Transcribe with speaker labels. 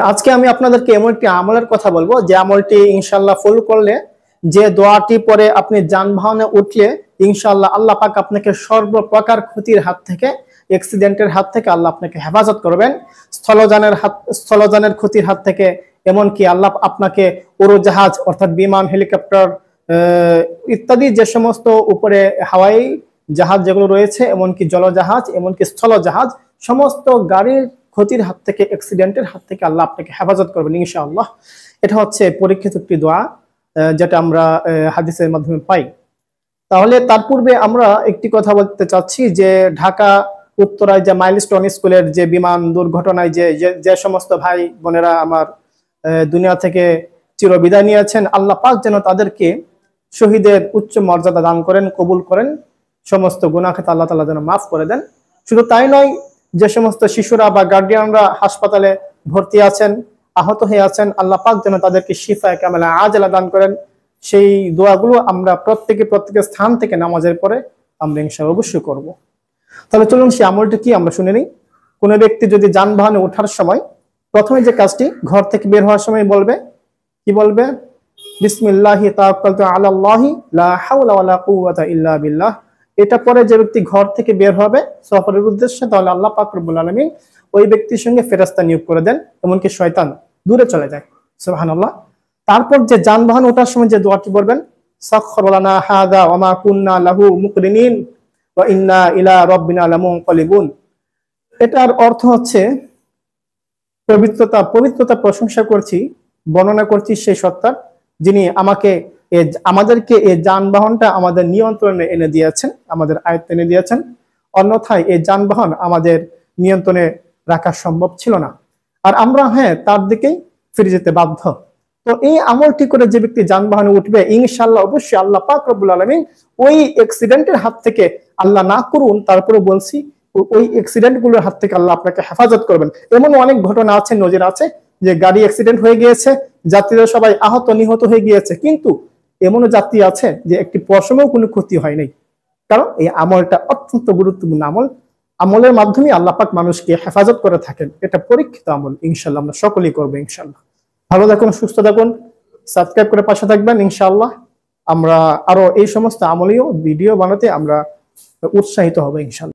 Speaker 1: আজকে আমি আপনাদেরকে এমন একটি আমলের কথা বলবো যে আমলটি ইনশাআল্লাহ ফলো করলে, যে দোয়াটি পরে আপনি যানবাহনে উঠলে ইনশাআল্লাহ আল্লাহ পাক আপনাকে সর্বপ্রকার ক্ষতির হাত থেকে, অ্যাক্সিডেন্টের হাত থেকে আল্লাহ আপনাকে হেফাজত করবেন। স্থলযানের ক্ষতির হাত থেকে, এমনকি আল্লাহ আপনাকে উড়োজাহাজ অর্থাৎ বিমান, হেলিকপ্টার ইত্যাদি যে সমস্ত উপরে হাওয়াই জাহাজ যেগুলো রয়েছে, এমনকি জলজাহাজ, এমনকি স্থলজাহাজ, সমস্ত গাড়ির ক্ষতির হাত থেকে, অ্যাক্সিডেন্টের হাত থেকে আল্লাহ আপনাকে হেফাজত করবেন ইনশাআল্লাহ। এটা হচ্ছে পরীক্ষিত একটি দোয়া, যেটা আমরা হাদিসের মাধ্যমে পাই। তাহলে তার পূর্বে আমরা একটি কথা বলতে চাচ্ছি যে ঢাকা উত্তরায় যে মাইলস্টোন স্কুলের যে বিমান দুর্ঘটনায় যে সমস্ত ভাই বোনেরা আমার দুনিয়া থেকে চিরবিদায় নিয়েছেন, আল্লাহ পাক যেন তাদেরকে শহীদের উচ্চ মর্যাদা দান করেন, কবুল করেন, সমস্ত গুনাহ খাতা আল্লাহ তাআলা যেন মাফ করে দেন। শুধু তাই নয়, যে সমস্ত শিশুরা বা গার্ডিয়ানরা হাসপাতালে ভর্তি আছেন, আহত হয়ে আছেন, আল্লাহ পাক যেন তাদেরকে শিফায়ে কামেলা আজলা দান করেন। সেই দোয়াগুলো আমরা প্রত্যেকের স্থান থেকে নামাজের পরে আমরা ইনশাআল্লাহ অবশ্যই করব। তাহলে চলুন সেই আমলটি কি আমরা শুনে নিই। কোনো ব্যক্তি যদি যানবাহনে ওঠার সময় প্রথমে যে কাজটি, ঘর থেকে বের হওয়ার সময় বলবে, কি বলবে? বিসমিল্লাহি তাওয়াক্কালতু আলাল্লাহি লা হাওলা ওয়ালা কুওয়াতা ইল্লা বিল্লাহ। এটা পরে যে ব্যক্তি ঘর থেকে বের হবে সফরের উদ্দেশ্যে, তাহলে আল্লাহ পাক রব্বুল আলামিন ওই ব্যক্তির সঙ্গে ফেরেশতা নিয়োগ করে দেন, এমনকি শয়তান দূরে চলে যায়। সুবহানাল্লাহ। তারপর যে যানবাহন ওঠার সময় যে দোয়াটি বলবেন, সাখখারা লানা হাযা ওয়া মা কুন্না লাহু মুকরিনিন ওয়া ইন্না ইলা রাব্বিনা লামুনকালিবুন। এটার অর্থ হচ্ছে পবিত্রতা প্রশংসা করছি, বর্ণনা করছি সেই সত্তার, যিনি আমাদেরকে এই যানবাহনটা আমাদের নিয়ন্ত্রণে এনে দিয়েছেন, আমাদের আয়ত্তে এনে দিয়েছেন। অন্যথায় এই যানবাহন আমাদের নিয়ন্ত্রণে রাখা সম্ভব ছিল না, আর আমরা তার দিকেই ফিরে যেতে বাধ্য। তো এই আমলটি করে যে ব্যক্তি যানবাহনে উঠবে, ইনশাআল্লাহ অবশ্যই আল্লাহ পাক রব্বুল আলামিন ওই অ্যাক্সিডেন্টের হাত থেকে, আল্লাহ না করুন তারপরে বলছি, ওই অ্যাক্সিডেন্ট গুলোর হাত থেকে আল্লাহ আপনাকে হেফাজত করবেন। এমন অনেক ঘটনা আছে, নজির আছে, যে গাড়ি অ্যাক্সিডেন্ট হয়ে গিয়েছে, যাত্রীরা সবাই আহত নিহত হয়ে গিয়েছে, কিন্তু এমনও যাত্রী আছে যে একটি পশমেও কোনো ক্ষতি হয় নাই। কারণ এই আমলটা অত্যন্ত গুরুত্বপূর্ণ আমল। আমলের মাধ্যমে আল্লাহ পাক মানুষকে হেফাজত করে থাকেন। এটা পরীক্ষিত আমল, ইনশাআল্লাহ আমরা সকলেই করবো ইনশাআল্লাহ। ভালো থাকুন, সুস্থ থাকুন, সাবস্ক্রাইব করে পাশে থাকবেন ইনশাআল্লাহ। আমরা আরো এই সমস্ত আমলীয় ভিডিও বানাতে আমরা উৎসাহিত হব ইনশাআল্লাহ।